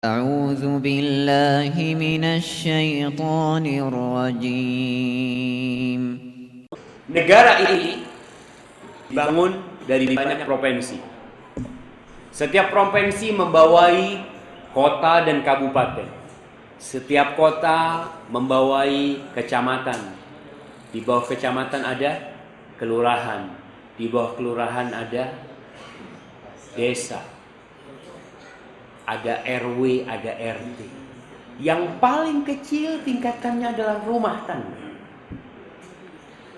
أعوذ بالله من الشيطان الرجيم. Negara ini dibangun dari banyak provinsi. Setiap provinsi membawai kota dan kabupaten. Setiap kota membawai kecamatan. Di bawah kecamatan ada kelurahan. Di bawah kelurahan ada desa. Ada RW, ada RT. Yang paling kecil tingkatannya adalah rumah tangga.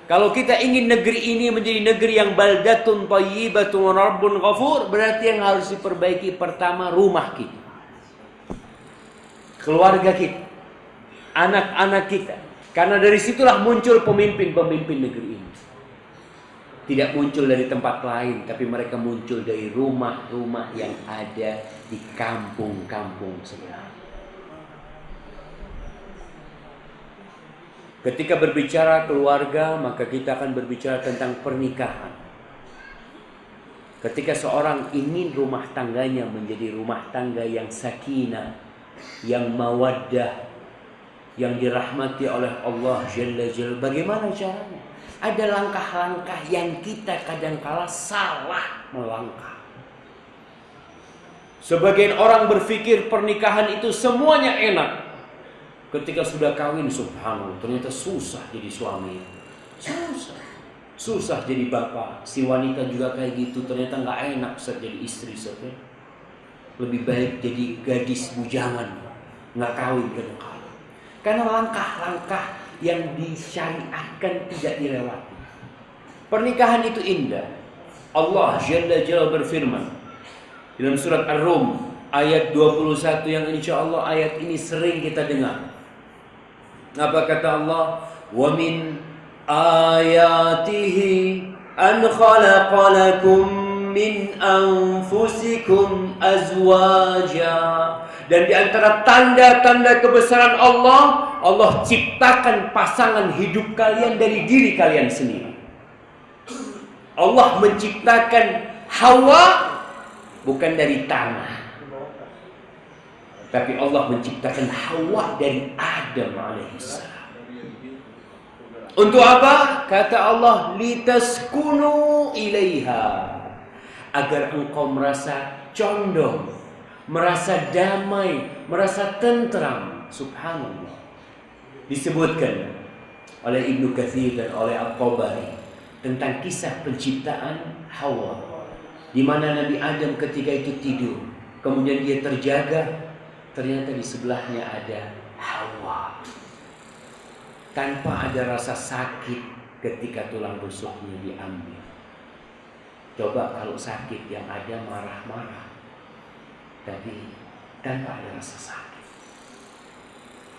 Kalau kita ingin negeri ini menjadi negeri yang baldatun thayyibatun rabbun ghafur, berarti yang harus diperbaiki pertama rumah kita, keluarga kita, anak-anak kita. Karena dari situlah muncul pemimpin-pemimpin negeri ini. Tidak muncul dari tempat lain, tapi mereka muncul dari rumah-rumah yang ada di kampung-kampung sebelah. Ketika berbicara keluarga, maka kita akan berbicara tentang pernikahan. Ketika seorang ingin rumah tangganya menjadi rumah tangga yang sakinah, yang mawaddah, yang dirahmati oleh Allah Jalla Jalla, bagaimana caranya? Ada langkah-langkah yang kita kadangkala salah melangkah. Sebagian orang berpikir pernikahan itu semuanya enak. Ketika sudah kawin, subhanallah, ternyata susah jadi suami. Susah jadi bapak. Si wanita juga kayak gitu, ternyata nggak enak jadi istri. Lebih baik jadi gadis bujangan, nggak kawin kadang-kala. Karena langkah-langkah yang disyariatkan tidak dilewati. Pernikahan itu indah. Allah Jalla Jalla berfirman dalam surat Ar-Rum ayat 21 yang insya Allah ayat ini sering kita dengar. Apa kata Allah? Wa min ayatihi an khalaqa lakum min anfusikum azwaja. Dan di antara tanda-tanda kebesaran Allah, Allah ciptakan pasangan hidup kalian dari diri kalian sendiri. Allah menciptakan Hawa bukan dari tanah, tapi Allah menciptakan Hawa dari Adam alaihissalam. Untuk apa? Kata Allah, litaskunu ilaiha, agar engkau merasa condong, merasa damai, merasa tentram. Subhanallah. Disebutkan oleh Ibnu Katsir dan oleh At-Tabari tentang kisah penciptaan Hawa, di mana Nabi Adam ketika itu tidur, kemudian dia terjaga, ternyata di sebelahnya ada Hawa. Tanpa ada rasa sakit ketika tulang rusuknya diambil. Coba kalau sakit yang ada marah-marah, tapi tanpa ada rasa sakit.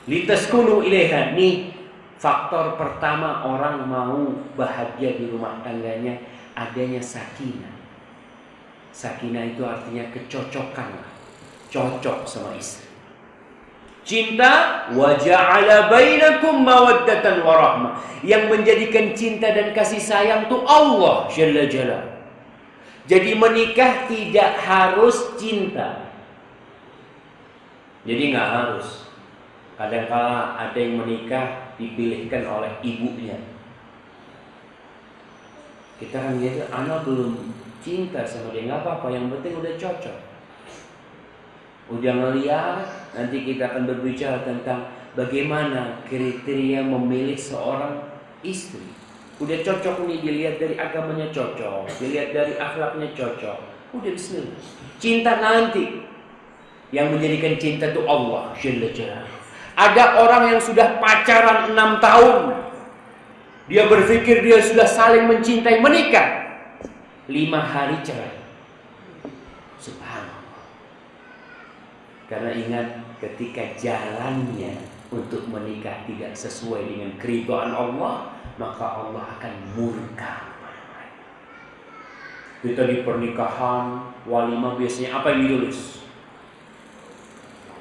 Litaskunu ilaiha. Nih faktor pertama orang mau bahagia di rumah tangganya, adanya sakinah. Sakinah itu artinya kecocokan, cocok sama istri. Cinta, wa ja'ala bainakum mawaddatan wa rahmah. Yang menjadikan cinta dan kasih sayang itu Allah Jalla Jalla. Jadi menikah tidak harus cinta. Jadi nggak harus. Kadang-kala ada yang menikah dipilihkan oleh ibunya. Kita kan gitu, anak belum cinta sama dia, nggak apa-apa, yang penting udah cocok. Udah ngeliat, nanti kita akan berbicara tentang bagaimana kriteria memilih seorang istri. Udah cocok nih, dilihat dari agamanya cocok, dilihat dari akhlaknya cocok, udah bismillah. Cinta nanti. Yang menjadikan cinta itu Allah Jalla Jalla. Ada orang yang sudah pacaran 6 tahun, dia berpikir dia sudah saling mencintai, menikah, 5 hari cerai. Subhanallah. Karena ingat, ketika jalannya untuk menikah tidak sesuai dengan keridhaan Allah, maka Allah akan murka. Kita di pernikahan, walimah biasanya apa yang ditulis?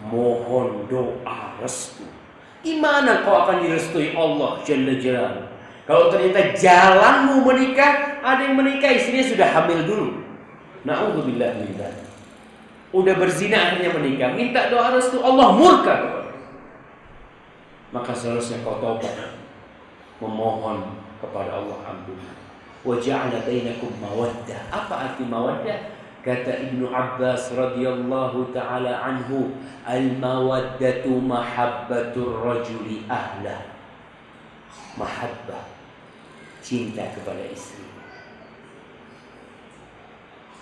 Mohon doa restu. Gimana kau akan direstui Allah Jalla Jalla? Kalau ternyata jalanmu menikah, ada yang menikah istrinya sudah hamil dulu. Na'udzubillah min dzalik. udah berzina akhirnya menikah, minta doa restu, Allah murka kepada. Maka seharusnya kau taubat, memohon kepada Allah ampunan. Wa ja'ala bainakum mawaddah. Apa arti mawaddah? Kata Ibnu Abbas radhiyallahu taala anhu, al-mawaddatu mahabbatur rajuli ahlah. Mahabbah, cinta kepada istri.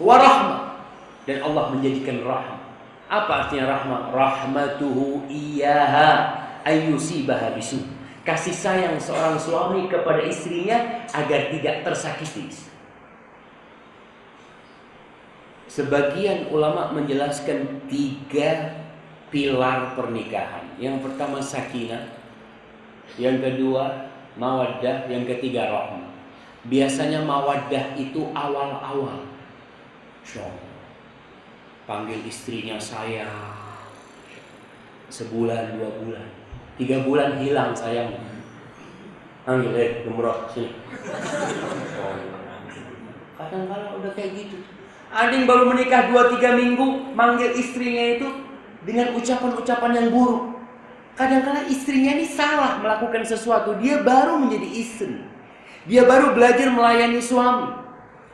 Wa rahmah, dan Allah menjadikan rahmah. Apa artinya rahmah? Rahmatuhu iyyaha ayyusibaha bisu. Kasih sayang seorang suami kepada istrinya agar tidak tersakiti. Sebagian ulama menjelaskan 3 pilar pernikahan. Yang pertama sakinah, yang kedua mawaddah, yang ketiga rahmah. Biasanya mawaddah itu awal-awal. Panggil istrinya sayang, sebulan, 2 bulan, 3 bulan hilang sayang. Panggil gemrok sini. Kadang-kadang udah kayak gitu. Ada yang baru menikah 2-3 minggu, manggil istrinya itu dengan ucapan-ucapan yang buruk. Kadang-kadang istrinya ini salah melakukan sesuatu. Dia baru menjadi istri, dia baru belajar melayani suami.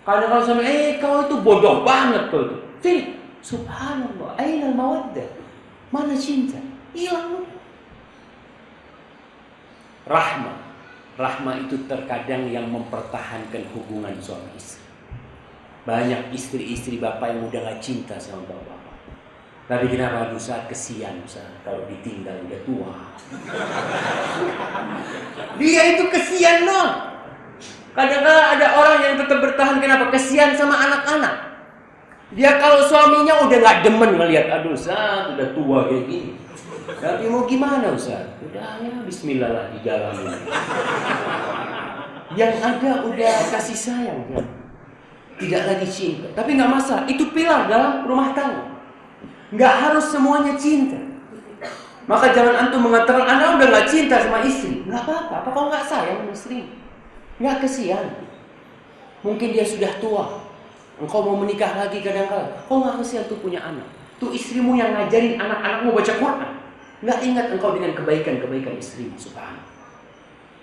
Kadang-kadang suami, kau itu bodoh banget kau itu. Sini, subhanallah, ainal mawaddah, mana cinta? Hilang. Rahmah, rahmah itu terkadang yang mempertahankan hubungan suami istri. Banyak istri-istri bapak yang udah gak cinta sama bapak. Tapi kenapa? Saat kesian kalau ditinggal udah tua. Dia itu kesian dong. Kadang-kadang ada orang yang tetap bertahan. Kenapa? Kesian sama anak-anak. Dia kalau suaminya udah gak demen ngelihat, aduh Ustaz udah tua kayak gini. Tapi mau gimana Ustaz? Udah ya bismillah lah di jalan. Yang ada udah kasih sayang kan? Tidak lagi cinta. Tapi gak masalah, itu pilar dalam rumah tangga. Gak harus semuanya cinta. Maka jangan antum mengatakan Anda udah gak cinta sama istri. Gak apa-apa, apa kau gak sayang sama istri? Gak kesian. Mungkin dia sudah tua, engkau mau menikah lagi kadang-kadang. Kau gak kesian tuh punya anak. Tuh istrimu yang ngajarin anak-anakmu baca Quran. Gak ingat engkau dengan kebaikan-kebaikan istrimu. Subhanallah.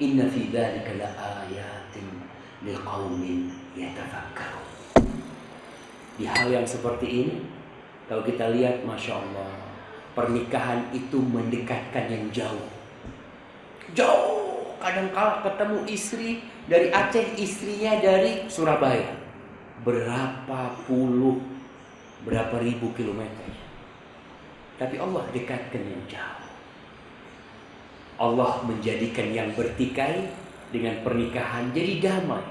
Inna fi dzalika la ayatin liqaumin yatafakkarun. Di hal yang seperti ini, kalau kita lihat, Masya Allah, pernikahan itu mendekatkan yang jauh. Jauh. Kadang-kala ketemu istri dari Aceh, istrinya dari Surabaya. Berapa ribu kilometer. Tapi Allah dekatkan yang jauh. Allah menjadikan yang bertikai dengan pernikahan jadi damai.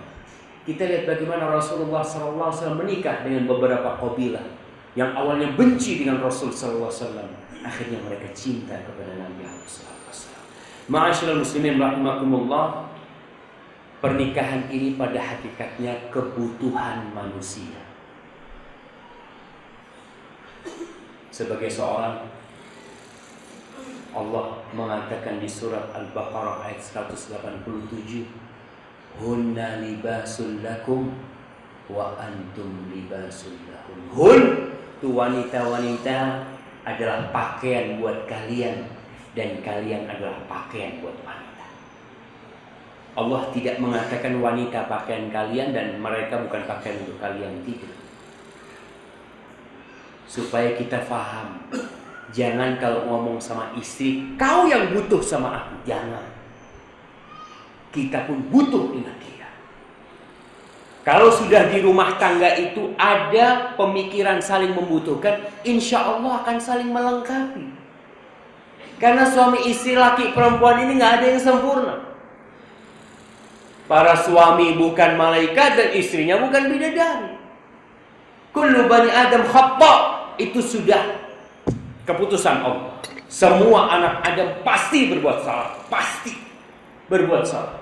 Kita lihat bagaimana Rasulullah SAW menikah dengan beberapa kabilah yang awalnya benci dengan Rasul SAW. Akhirnya mereka cinta kepada Nabi SAW. Ma'asyiral muslimin rahimakumullah. Pernikahan ini pada hakikatnya kebutuhan manusia. Sebagai seorang, Allah mengatakan di surat Al-Baqarah ayat 187, hunna libasul lakum wa antum libasul lahum. Hun itu wanita-wanita adalah pakaian buat kalian dan kalian adalah pakaian buat wanita. Allah tidak mengatakan wanita pakaian kalian dan mereka bukan pakaian untuk kalian, tidak. Supaya kita faham, jangan kalau ngomong sama istri, kau yang butuh sama aku, jangan. Kita pun butuh dengan dia. Kalau sudah di rumah tangga itu ada pemikiran saling membutuhkan, insya Allah akan saling melengkapi. Karena suami istri, laki perempuan ini gak ada yang sempurna. Para suami bukan malaikat dan istrinya bukan bidadari. Kullu bani Adam khata', itu sudah keputusan Allah. Semua anak Adam pasti berbuat salah, pasti berbuat salah.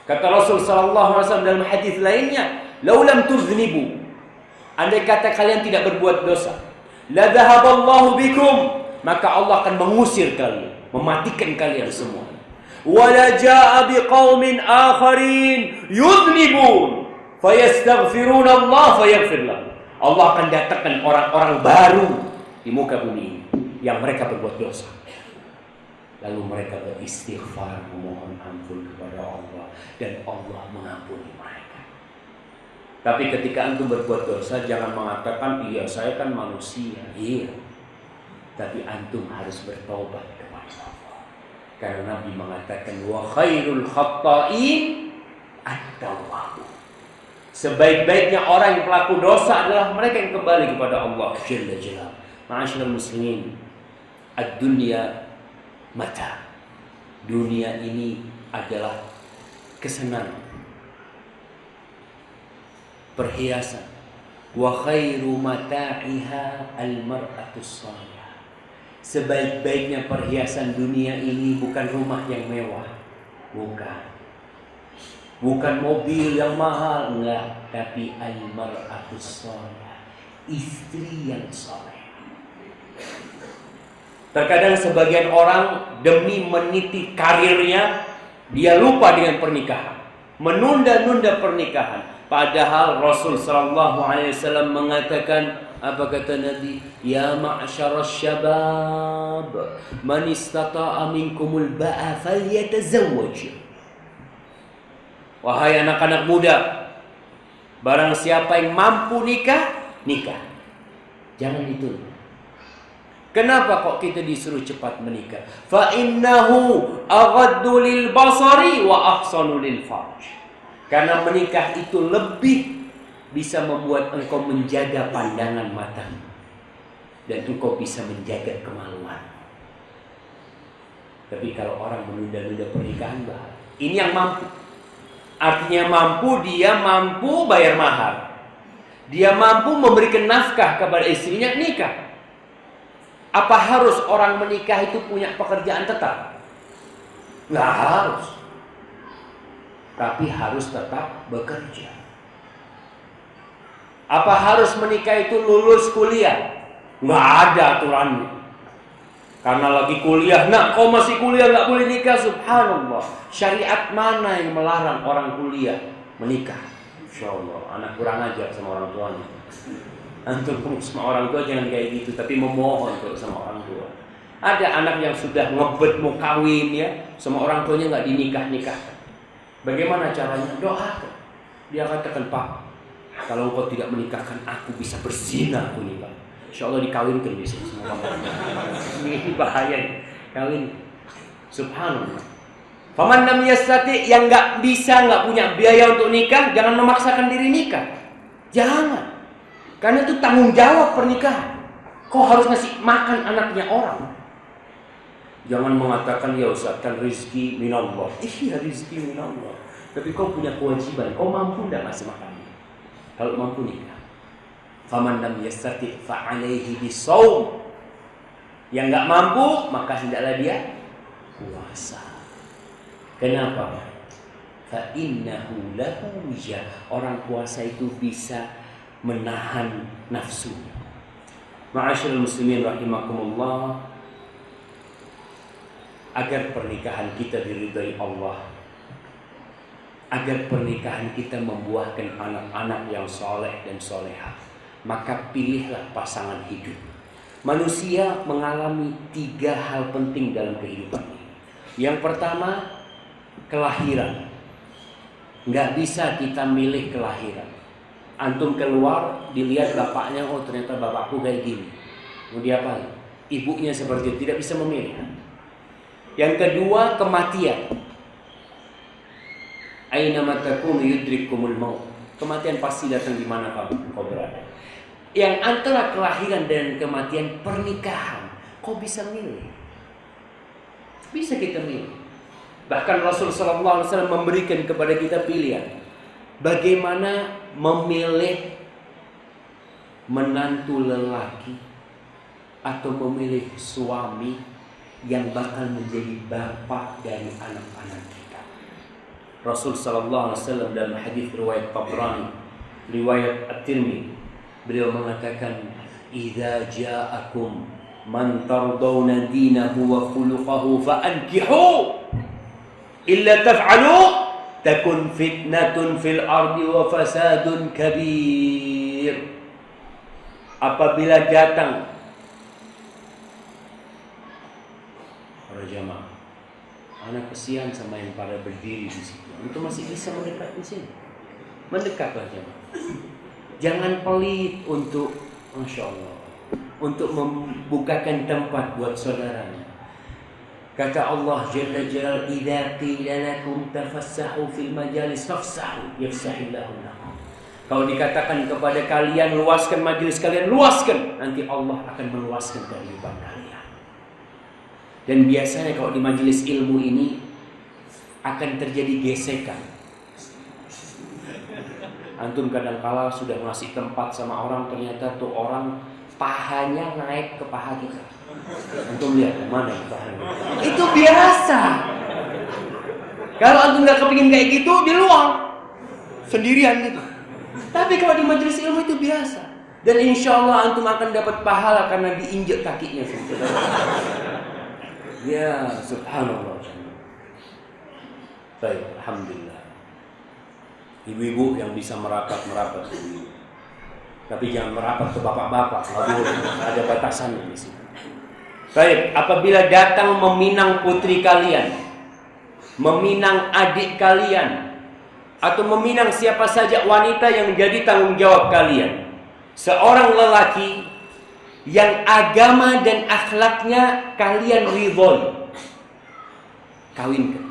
Kata Rasul sallallahu alaihi wasallam dalam hadis lainnya, "Lau lam tuznibu," andai kata kalian tidak berbuat dosa, la dhahaballahu bikum, maka Allah akan mengusir kalian, mematikan kalian semua. Wa la jaa'a biqaumin akharin yudhnibun fayastaghfiruna Allah fayaghfir lahum. Allah akan datangkan orang-orang baru di muka bumi ini yang mereka berbuat dosa. Lalu mereka beristighfar, memohon ampun kepada Allah, dan Allah mengampuni mereka. Tapi ketika antum berbuat dosa, jangan mengatakan, iya saya kan manusia. Iya, tapi antum harus bertobat kepada Allah. Karena Nabi mengatakan, wa khairul khatta'in at-tawwabun. Sebaik-baiknya orang yang pelaku dosa adalah mereka yang kembali kepada Allah Jalla Jalla. Ma'asyiral muslimin, ad-dunya mata. Dunia ini adalah kesenangan, perhiasan. Wa khairu mata'iha al-mar'atus salihah. Sebaik-baiknya perhiasan dunia ini bukan rumah yang mewah, bukan mobil yang mahal, enggak, tapi al-mar'atus salihah, istri yang saleh. Terkadang sebagian orang demi meniti karirnya, dia lupa dengan pernikahan, menunda-nunda pernikahan. Padahal Rasul sallallahu alaihi wasallam mengatakan, apa kata Nabi? Ya ma'syaras syabab, man istata'a minkumul ba'a falyatazawwaj. Wahai anak-anak muda, barang siapa yang mampu nikah, nikah. Jangan ditunda. Kenapa kok kita disuruh cepat menikah? Fa innahu aghaddu lil basari wa ahsanu lil farj. Karena menikah itu lebih bisa membuat engkau menjaga pandangan matamu, dan engkau bisa menjaga kemaluan. Tapi kalau orang menunda-nunda pernikahan, bahaya. Ini yang mampu. Artinya mampu, dia mampu bayar mahar, dia mampu memberikan nafkah kepada istrinya, nikah. Apa harus orang menikah itu punya pekerjaan tetap? Nggak harus. Tapi harus tetap bekerja. Apa harus menikah itu lulus kuliah? Nggak ada aturannya. Karena lagi kuliah, nak kau masih kuliah nggak boleh nikah. Subhanallah. Syariat mana yang melarang orang kuliah menikah? Insya Allah, anak kurang ajar sama orang tuanya. Antum sama orang tua jangan kayak gitu, tapi memohon tuh sama orang tua. Ada anak yang sudah ngebet mau kawin ya, sama orang tuanya nggak dinikah-nikahkan. Bagaimana caranya? Doakan. Dia katakan, Pak, kalau engkau tidak menikahkan aku bisa berzina aku nih Pak. Insya Allah dikawinkan besok sama kamu. Ini bahaya kawin. Subhanallah. Faman lam yastati, yang nggak bisa, nggak punya biaya untuk nikah, jangan memaksakan diri nikah. Jangan. Karena itu tanggung jawab pernikahan. Kau harus ngasih makan anaknya orang. Jangan mengatakan, ya Ustaz, kan rezeki minallah. Iya, rezeki minallah. Tapi kau punya kewajiban. Kau mampu tidak ngasih makan? Kalau mampu nikah. Faman lam yastati' fa'alaihi bisawm. Yang nggak mampu, maka hendaklah dia puasa. Kenapa? Fa innahu lahu wija. Orang puasa itu bisa menahan nafsu. Ma'asyiral muslimin rahimakumullah, agar pernikahan kita diridhai Allah, agar pernikahan kita membuahkan anak-anak yang soleh dan solehah, maka pilihlah pasangan hidup. Manusia mengalami 3 hal penting dalam kehidupan ini. Yang pertama, kelahiran. Nggak bisa kita milih kelahiran. Antum keluar, dilihat bapaknya, oh ternyata bapakku kayak gini. Mau diapain? Ibunya seperti itu, tidak bisa memilih. Yang kedua, kematian. Aina ma takunu yudrikumul maut. Kematian pasti datang di mana kau berada. Yang antara kelahiran dan kematian, pernikahan. Kau bisa milih. Bisa kita milih. Bahkan Rasulullah SAW memberikan kepada kita pilihan. Bagaimana memilih menantu lelaki atau memilih suami yang bakal menjadi bapak dari anak-anak kita. Rasul sallallahu alaihi wasallam dalam hadis riwayat Tabrani, riwayat At-Tirmidzi, beliau mengatakan, "Idza ja'akum man tardawna dinahu wa khuluquhu fa'ankihu illa taf'alu takun fitnatun fil ardi wa fasadun kabir." apabila datang para jamaah, anak kesian sama yang pada berdiri di situ. Antum masih bisa mendekat di sini. Mendekatlah jamaah. Jangan pelit untuk, masya Allah, untuk membukakan tempat buat saudaranya. Kata Allah Jalla Jalal, "Idza qila lakum tafassahu fil majalis fafsahu yafsahillahu lakum." Kalau dikatakan kepada kalian luaskan majelis kalian, luaskan, nanti Allah akan meluaskan kehidupan kalian. Dan biasanya kalau di majelis ilmu ini akan terjadi gesekan. Antum kadang-kala sudah ngasih tempat sama orang, ternyata tuh orang pahanya naik ke paha kita. Antum lihat mana yang pahanya? Itu biasa. Kalau antum nggak kepingin kayak gitu, di luar sendirian gitu. Tapi kalau di majelis ilmu itu biasa. Dan insya Allah antum akan dapat pahala karena diinjek kakinya. Ya, subhanallah. Baik, alhamdulillah. Ibu-ibu yang bisa merapat-merapat, tapi jangan merapat ke bapak-bapak, nggak boleh. Ada batasannya di sini. Baik, apabila datang meminang putri kalian, meminang adik kalian, atau meminang siapa saja wanita yang menjadi tanggung jawab kalian, seorang lelaki yang agama dan akhlaknya kalian ridhoi, kawinkan.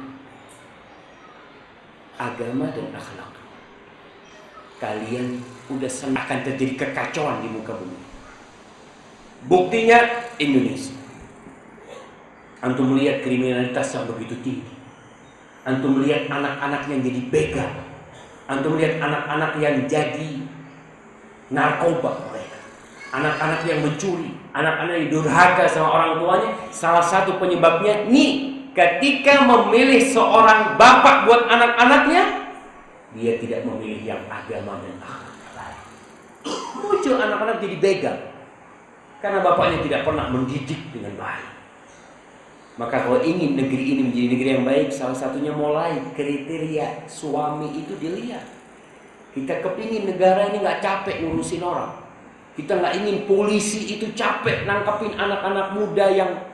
Agama dan akhlak kalian udah senang, akan terjadi kekacauan di muka bumi. Buktinya Indonesia. Antum melihat kriminalitas yang begitu tinggi. Antum melihat anak-anak yang jadi begal. Antum melihat anak-anak yang jadi narkoba mereka. Anak-anak yang mencuri, anak-anak yang durhaka sama orang tuanya. Salah satu penyebabnya nih, ketika memilih seorang bapak buat anak-anaknya, dia tidak memilih yang agama dan akhlak. Muncul anak-anak jadi begal karena bapaknya tidak pernah mendidik dengan baik. Maka kalau ingin negeri ini menjadi negeri yang baik, salah satunya mulai kriteria suami itu dilihat. Kita kepingin negara ini nggak capek ngurusin orang. Kita nggak ingin polisi itu capek nangkepin anak-anak muda yang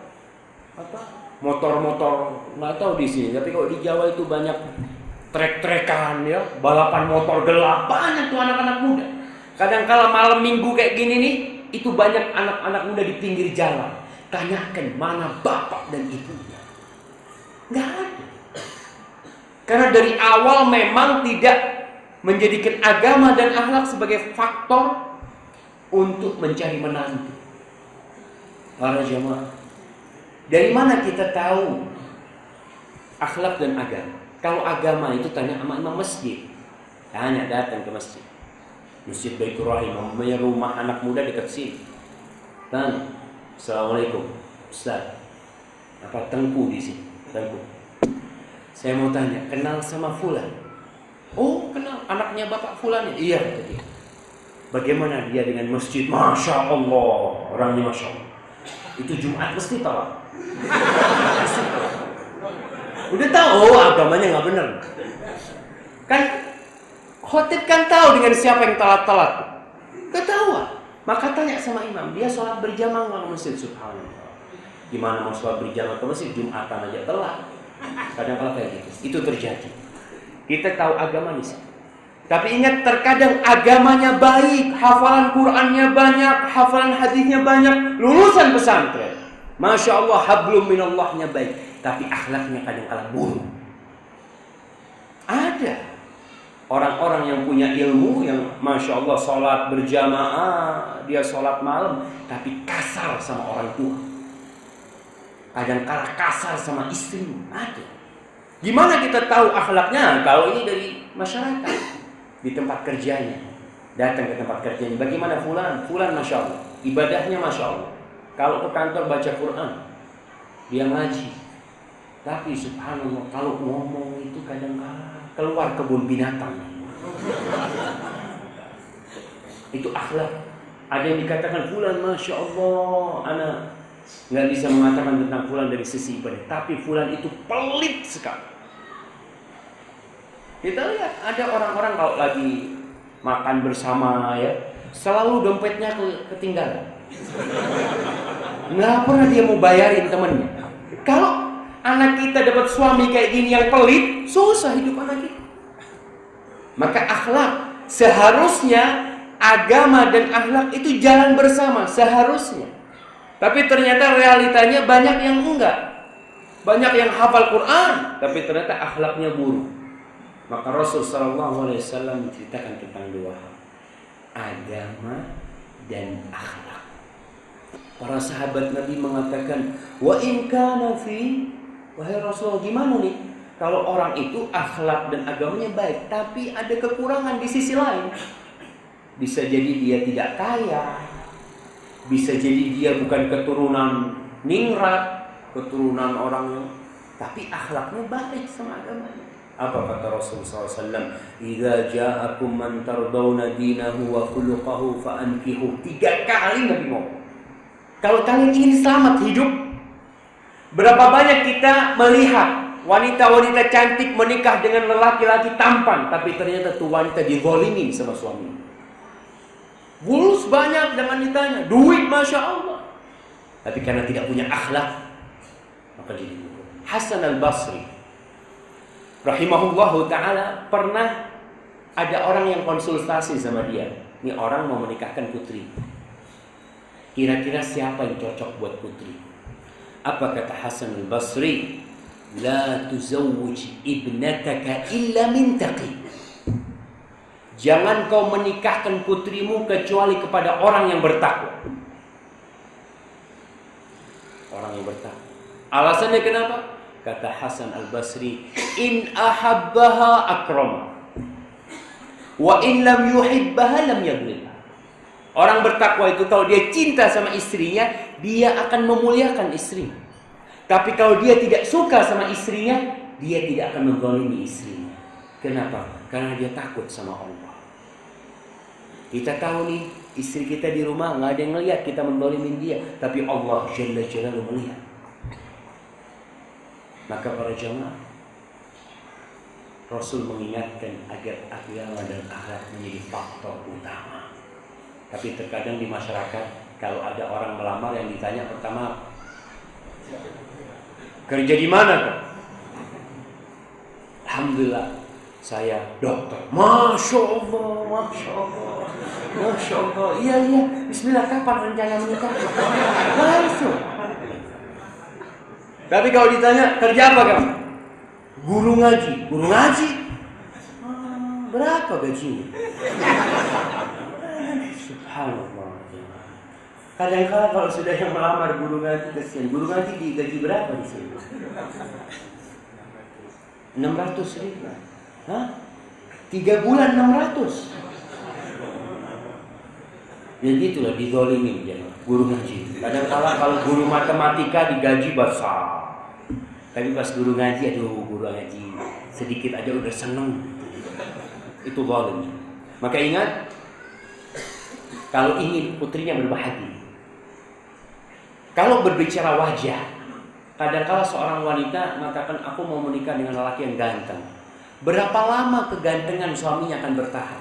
motor-motor, nggak tahu di sini. Tapi kalau di Jawa itu banyak trek-trekan ya, balapan motor gelap, banyak tuh anak-anak muda. Kadang-kala malam minggu kayak gini nih, itu banyak anak-anak muda di pinggir jalan. Tanyakan mana bapak dan ibunya. Nggak ada. Karena dari awal memang tidak menjadikan agama dan akhlak sebagai faktor untuk mencari menantu. Para jamaah, dari mana kita tahu akhlak dan agama? Kalau agama itu tanya sama imam masjid. Tanya, datang ke masjid. Masjid Baitur Rahim, punya rumah anak muda dekat sini. Tanya, "Assalamualaikum, Ustaz. Apa Tengku di sini? Tengku. Saya mau tanya, kenal sama Fulan?" "Oh, kenal, anaknya Bapak Fulan ya?" "Iya," kata dia. "Bagaimana dia dengan masjid?" "Masya Allah, orangnya Masya Allah. Itu Jumat mesti tolak." Udah tahu, oh agamanya nggak benar. Kan khotib kan tahu dengan siapa yang telat-telat. Ketahuan. Maka tanya sama imam, dia sholat berjamaah nggak ke masjid? Subhanallah. Gimana mau sholat berjamaah ke masjid? Jumatan aja telat. Kadang-kadang kayak gitu. Itu terjadi. Kita tahu agama di sini. Tapi ingat, terkadang agamanya baik, hafalan Qur'annya banyak, hafalan hadisnya banyak, lulusan pesantren. Masya Allah, hablum minallahnya baik, tapi akhlaknya kadang-kadang buruk. Ada orang-orang yang punya ilmu, yang Masya Allah sholat berjamaah, dia sholat malam, tapi kasar sama orang tua. Kadang-kadang kasar sama istri. Ada. Gimana kita tahu akhlaknya? Kalau ini dari masyarakat, di tempat kerjanya, datang ke tempat kerjanya, bagaimana Fulan? Fulan Masya Allah, ibadahnya Masya Allah. Kalau ke kantor baca Quran, dia ngaji. Tapi subhanallah, kalau ngomong itu kadang-kadang keluar kebun binatang. Itu akhlak. Ada yang dikatakan Fulan Masya Allah, anak nggak bisa mengatakan tentang Fulan dari sisi ibadah, tapi Fulan itu pelit sekali. Kita lihat ada orang-orang kalau lagi makan bersama ya, selalu dompetnya ketinggalan. Nggak pernah dia mau bayarin temennya. Kalau anak kita dapat suami kayak gini yang pelit, susah hidup anak kita. Maka akhlak, seharusnya agama dan akhlak itu jalan bersama, seharusnya. Tapi ternyata realitanya banyak yang enggak. Banyak yang hafal Quran, tapi ternyata akhlaknya buruk. Maka Rasul SAW menceritakan tentang dua hal, agama dan akhlak. Para sahabat Nabi mengatakan, wa in kana fi, wahai Rasul, gimana nih kalau orang itu akhlak dan agamanya baik, tapi ada kekurangan di sisi lain? Bisa jadi dia tidak kaya, bisa jadi dia bukan keturunan ningrat, keturunan orang yang, tapi akhlaknya baik sama agamanya. Apa kata Rasulullah SAW? Idza ja'akum man tardawna dinahu wa khuluquhu fa'ankihu. 3 kali Nabi ngomong. Kalau kalian ingin selamat hidup, berapa banyak kita melihat wanita-wanita cantik menikah dengan lelaki-laki tampan, tapi ternyata tuh wanita dizalimin sama suami. Bulus banyak dengan ditanya, duit Masya Allah, tapi karena tidak punya akhlak, maka jadi buruk. Hasan al-Basri rahimahullahu ta'ala, pernah ada orang yang konsultasi sama dia. Ini orang mau menikahkan putri, kira-kira siapa yang cocok buat putri? Apa kata Hasan al-Basri? La tuzawwij ibnataka illa min taqi. Jangan kau menikahkan putrimu kecuali kepada orang yang bertakwa. Orang yang bertakwa. Alasannya kenapa? Kata Hasan al-Basri, in ahabbaha akrama, wa in lam yuhibbaha lam yadhlimha. Orang bertakwa itu kalau dia cinta sama istrinya, dia akan memuliakan istrinya. Tapi kalau dia tidak suka sama istrinya, dia tidak akan menzalimi istrinya. Kenapa? Karena dia takut sama Allah. Kita tahu nih, istri kita di rumah nggak ada yang ngelihat kita menzalimin dia, tapi Allah Jalla Jalaluhu melihat. Maka para jamaah, Rasul mengingatkan agar agama dan akhlak menjadi faktor utama. Tapi terkadang di masyarakat, kalau ada orang melamar yang ditanya pertama, kerja di mana kok? Alhamdulillah, saya dokter. Masya Allah, Masya Allah, Masya Allah. Iya, Bismillah, kapan rencana menikah? Langsung. Tapi kalau ditanya, kerja apa kamu? Guru ngaji. Guru ngaji? Berapa gajinya? Subhanallah. Kadang-kadang kalau sudah yang melamar guru ngaji, kesian. Guru ngaji digaji berapa di sini? 600.000. Hah? 3 bulan 600. Ya gitulah, dizalimin ya, guru ngaji. Kadang-kadang kalau guru matematika digaji besar, tapi pas guru ngaji, aduh, guru ngaji sedikit aja udah seneng. Itu zalim. Maka ingat, kalau ingin putrinya berbahagia, kalau berbicara wajah, kadang-kadang seorang wanita mengatakan, aku mau menikah dengan lelaki yang ganteng. Berapa lama kegantengan suaminya akan bertahan?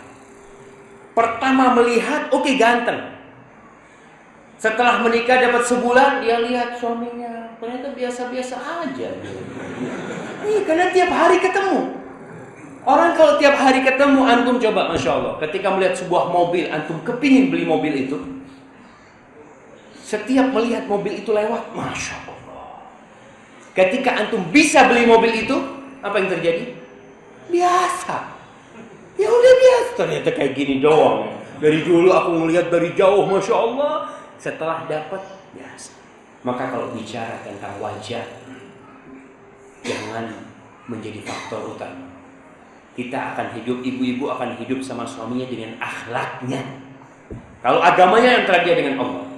Pertama melihat, oke, ganteng. Setelah menikah dapat sebulan, dia lihat suaminya ternyata biasa-biasa aja. Karena tiap hari ketemu. Orang kalau tiap hari ketemu, antum coba, Masya Allah, ketika melihat sebuah mobil, antum kepingin beli mobil itu. Setiap melihat mobil itu lewat, Masya Allah. Ketika antum bisa beli mobil itu, apa yang terjadi? Biasa. Ya udah biasa, ternyata kayak gini doang. Dari dulu aku ngelihat dari jauh, Masya Allah. Setelah dapat, biasa. Maka kalau bicara tentang wajah, jangan menjadi faktor utama. Kita akan hidup, ibu-ibu akan hidup sama suaminya dengan akhlaknya. Kalau agamanya antara dia dengan Allah,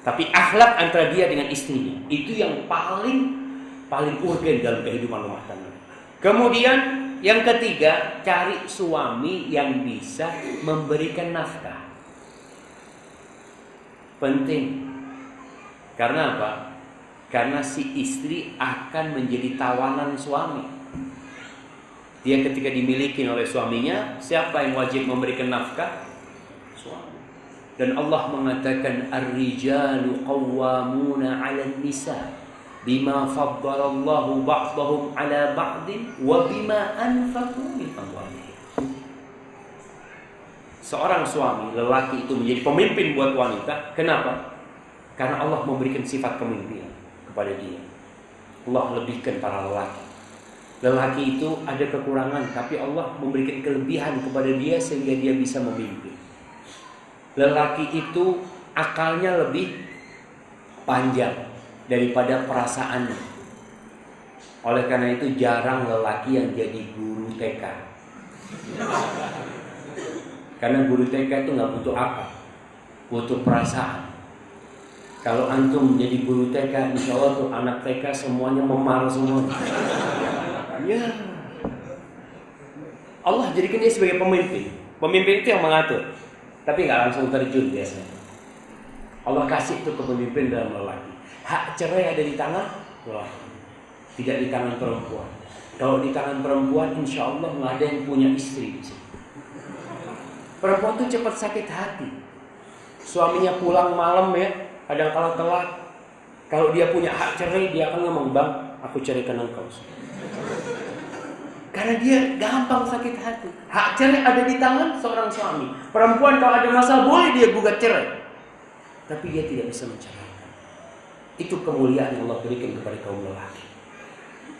tapi akhlak antara dia dengan istrinya, itu yang paling urgen dalam kehidupan rumah tangga. Kemudian yang ketiga, cari suami yang bisa memberikan nafkah. Penting. Karena apa? Karena si istri akan menjadi tawanan suami. Dia ketika dimiliki oleh suaminya, siapa yang wajib memberikan nafkah? Suami. Dan Allah mengatakan ar-rijalu qawwamuna 'alan nisa bima faddalallahu ba'dahum 'ala ba'din wa bima anfaqu min amwalihim. Seorang suami, lelaki itu menjadi pemimpin buat wanita. Kenapa? Karena Allah memberikan sifat kepemimpinan kepada dia. Allah lebihkan para lelaki. Lelaki itu ada kekurangan, tapi Allah memberikan kelebihan kepada dia sehingga dia bisa memimpin. Lelaki itu akalnya lebih panjang daripada perasaannya. Oleh karena itu jarang lelaki yang jadi guru TK. Karena guru TK itu nggak butuh akal, butuh perasaan. Kalau antum jadi guru TK, insya Allah tuh anak TK semuanya memar semua. Ya, Allah jadikan dia sebagai pemimpin. Pemimpin itu yang mengatur, tapi nggak langsung terjun biasanya. Allah kasih itu kepemimpinan dalam lelaki. Hak cerai ada di tangan lelaki, tidak di tangan perempuan. Kalau di tangan perempuan, insya Allah nggak ada yang punya istri di sini. Perempuan tuh cepat sakit hati. Suaminya pulang malam ya, kadang-kala telat. Kalau dia punya hak cerai, dia akan ngomong, "Bang, aku ceraikan engkau." Karena dia gampang sakit hati. Hak cerai ada di tangan seorang suami. Perempuan kalau ada masalah boleh dia gugat cerai, tapi dia tidak bisa menceraikan. Itu kemuliaan yang Allah berikan kepada kaum lelaki.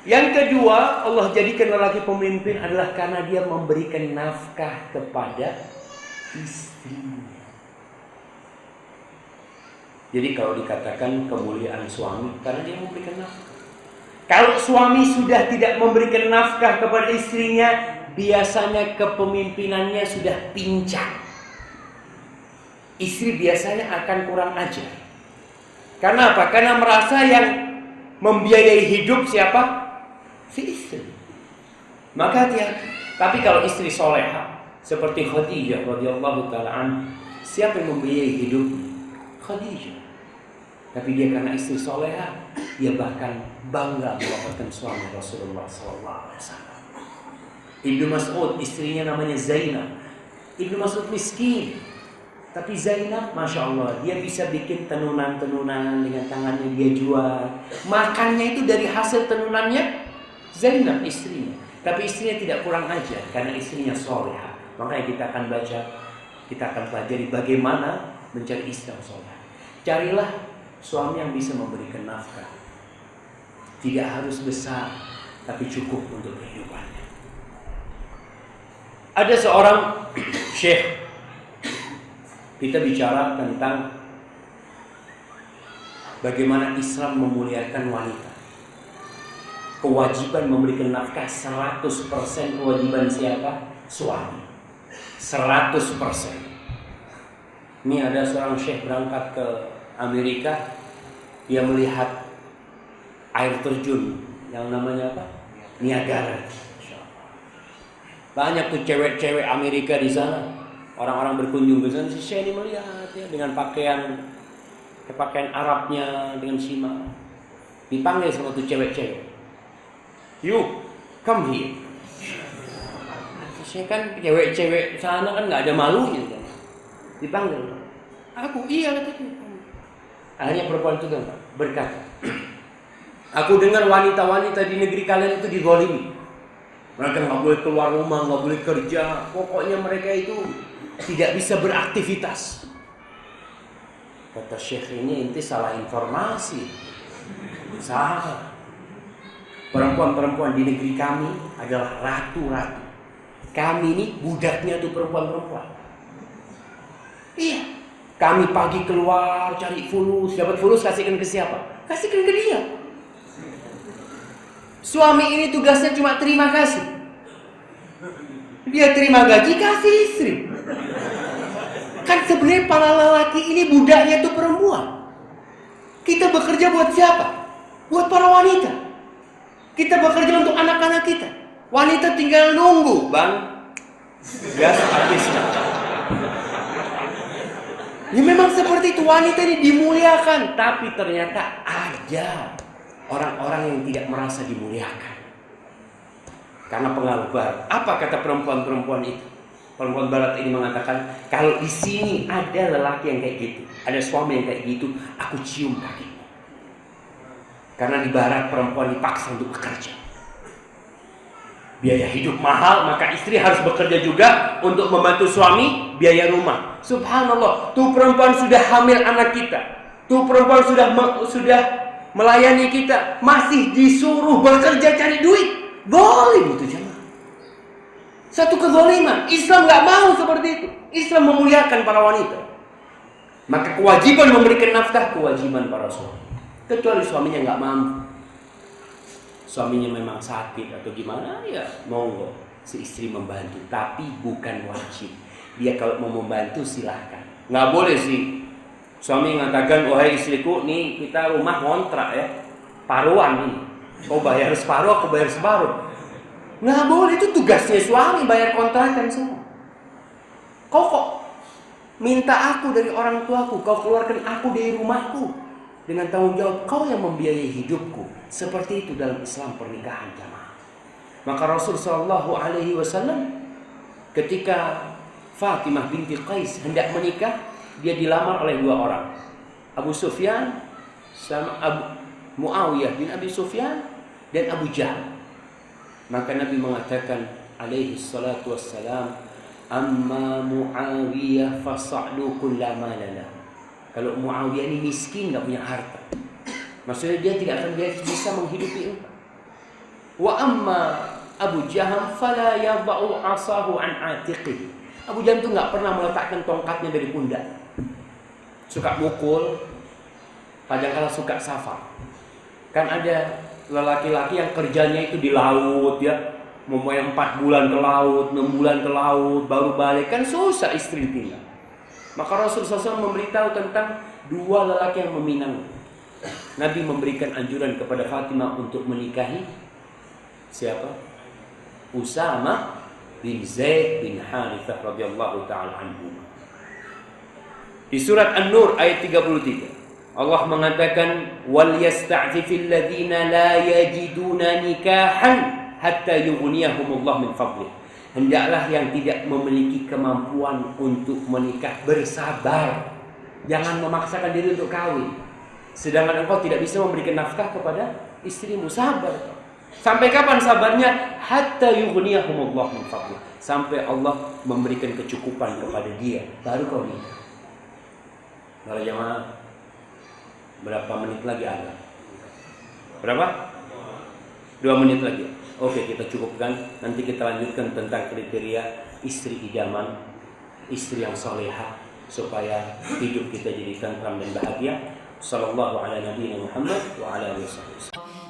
Yang kedua, Allah jadikan lelaki pemimpin adalah karena dia memberikan nafkah kepada istrinya. Jadi kalau dikatakan kemuliaan suami karena dia memberikan nafkah. Kalau suami sudah tidak memberikan nafkah kepada istrinya, biasanya kepemimpinannya sudah pincang. Istri biasanya akan kurang ajar. Karena apa? Karena merasa yang membiayai hidup siapa? Si istri. Maka hati-hati. Tapi kalau istri soleha seperti Khadijah radhiyallahu taala anha, siapa yang membiayai hidupnya? Khadijah. Tapi dia karena istri soleha, dia bahkan bangga mendapatkan suami Rasulullah SAW. Ibnu Mas'ud, istrinya namanya Zainab. Ibnu Mas'ud miskin, tapi Zainab, masya Allah, dia bisa bikin tenunan-tenunan dengan tangannya dia jual. Makannya itu dari hasil tenunannya Zainab istrinya. Tapi istrinya tidak kurang ajar karena istrinya soleha. Makanya kita akan baca, kita akan pelajari bagaimana mencari istri yang soleha. Carilah suami yang bisa memberikan nafkah. Tidak harus besar, tapi cukup untuk kehidupannya. Ada seorang syekh, kita bicara tentang bagaimana Islam memuliakan wanita. Kewajiban memberikan nafkah 100% kewajiban siapa? Suami. 100%. Ini ada seorang syekh berangkat ke Amerika, dia melihat air terjun yang namanya apa? Niagara. Banyak tuh cewek-cewek Amerika di sana. Orang-orang berkunjung ke sana. Si Syekh ini melihat ya, dengan pakaian Arabnya, dengan simak. Dipanggil sama tuh cewek-cewek. "You, come here." Syekh kan cewek-cewek sana kan nggak ada malunya kan. Dipanggil. "Aku iya," katanya. Akhirnya perempuan itu berkata, "Aku dengar wanita-wanita di negeri kalian itu digolimi. Mereka nggak boleh keluar rumah, nggak boleh kerja. Pokoknya mereka itu tidak bisa beraktivitas." Kata Syekh ini, "Inti salah informasi." Salah. Perempuan-perempuan di negeri kami adalah ratu-ratu. Kami ini budaknya tuh perempuan-perempuan. Iya. Kami pagi keluar cari fulus, dapat fulus kasihkan ke siapa? Kasihkan ke dia. Suami ini tugasnya cuma terima kasih. Dia terima gaji, kasih istri. Kan sebenarnya para lelaki ini budaknya tuh perempuan. Kita bekerja buat siapa? Buat para wanita. Kita bekerja untuk anak-anak kita. Wanita tinggal nunggu, Bang. Gas habisnya. Ya memang seperti itu, wanita ini dimuliakan. Tapi ternyata ada orang-orang yang tidak merasa dimuliakan karena pengaruh barat. Apa kata perempuan-perempuan itu? Perempuan barat ini mengatakan, kalau di sini ada lelaki yang kayak gitu, ada suami yang kayak gitu, aku cium kakinya. Karena di barat perempuan dipaksa untuk bekerja. Biaya hidup mahal, maka istri harus bekerja juga untuk membantu suami biaya rumah. Subhanallah, tuh perempuan sudah hamil anak kita, tuh perempuan sudah melayani kita, masih disuruh bekerja cari duit. Zalim itu jemaah. Satu kezaliman. Islam nggak mau seperti itu. Islam memuliakan para wanita. Maka kewajiban memberikan nafkah kewajiban para suami. Kecuali suaminya nggak mampu, suaminya memang sakit atau gimana, ya monggo si istri membantu, tapi bukan wajib. Dia kalau mau membantu silahkan. Nggak boleh sih suami mengatakan, wahai istriku, nih kita rumah kontrak ya, paruan nih, kau bayar separuh, aku bayar separuh. Nggak boleh, itu tugasnya suami bayar kontrakan semua. Kau kok minta aku dari orang tuaku, kau keluarkan aku dari rumahku dengan tanggung jawab kau yang membiayai hidupku. Seperti itu dalam Islam pernikahan jamaah. Maka Rasul Shallallahu Alaihi Wasallam ketika Fatimah binti Qais hendak menikah, dia dilamar oleh dua orang, Abu Sufyan sama Muawiyah bin Abi Sufyan dan Abu Jahal. Maka Nabi mengatakan alaihi salatu wassalam, amma Muawiyah fasa'lu kullama lana. Kalau Muawiyah ini miskin, nggak punya harta, maksudnya dia tidak akan bisa menghidupi engkau. Wa amma Abu Jahal fala yada'u asahu an atiqihi. Abu Jahal itu nggak pernah meletakkan tongkatnya dari pundak. Suka mukul, kadang-kadang suka safar. Kan ada lelaki-laki yang kerjanya itu di laut ya, mau 4 bulan ke laut, 6 bulan ke laut, baru balik, kan susah istri tinggal. Maka Rasulullah SAW memberitahu tentang dua lelaki yang meminang. Nabi memberikan anjuran kepada Fatimah untuk menikahi siapa? Usama bin Zaid bin Harithah radhiyallahu ta'ala anhu. Di surat An-Nur ayat 33, Allah mengatakan, wal yasta'fifil ladzina la yajiduna nikahan hatta yughniyahumullah min fadlih. Hendaklah yang tidak memiliki kemampuan untuk menikah bersabar. Jangan memaksakan diri untuk kawin sedangkan engkau tidak bisa memberikan nafkah kepada istrimu. Sabar. Sampai kapan sabarnya? Hatta yughniyahumullah min fadlih. Sampai Allah memberikan kecukupan kepada dia, baru kau nikah. Para jamaah, berapa menit lagi ada? Berapa? 2 menit lagi. Oke, kita cukupkan. Nanti kita lanjutkan tentang kriteria istri idaman, istri yang salehah, supaya hidup kita jadi tentram dan bahagia. Sallallahu ala nabiyina Muhammad wa ala alihi wasallam.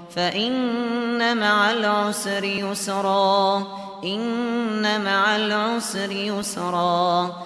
Fa inna ma'al usri yusra, inna ma'al usri yusra.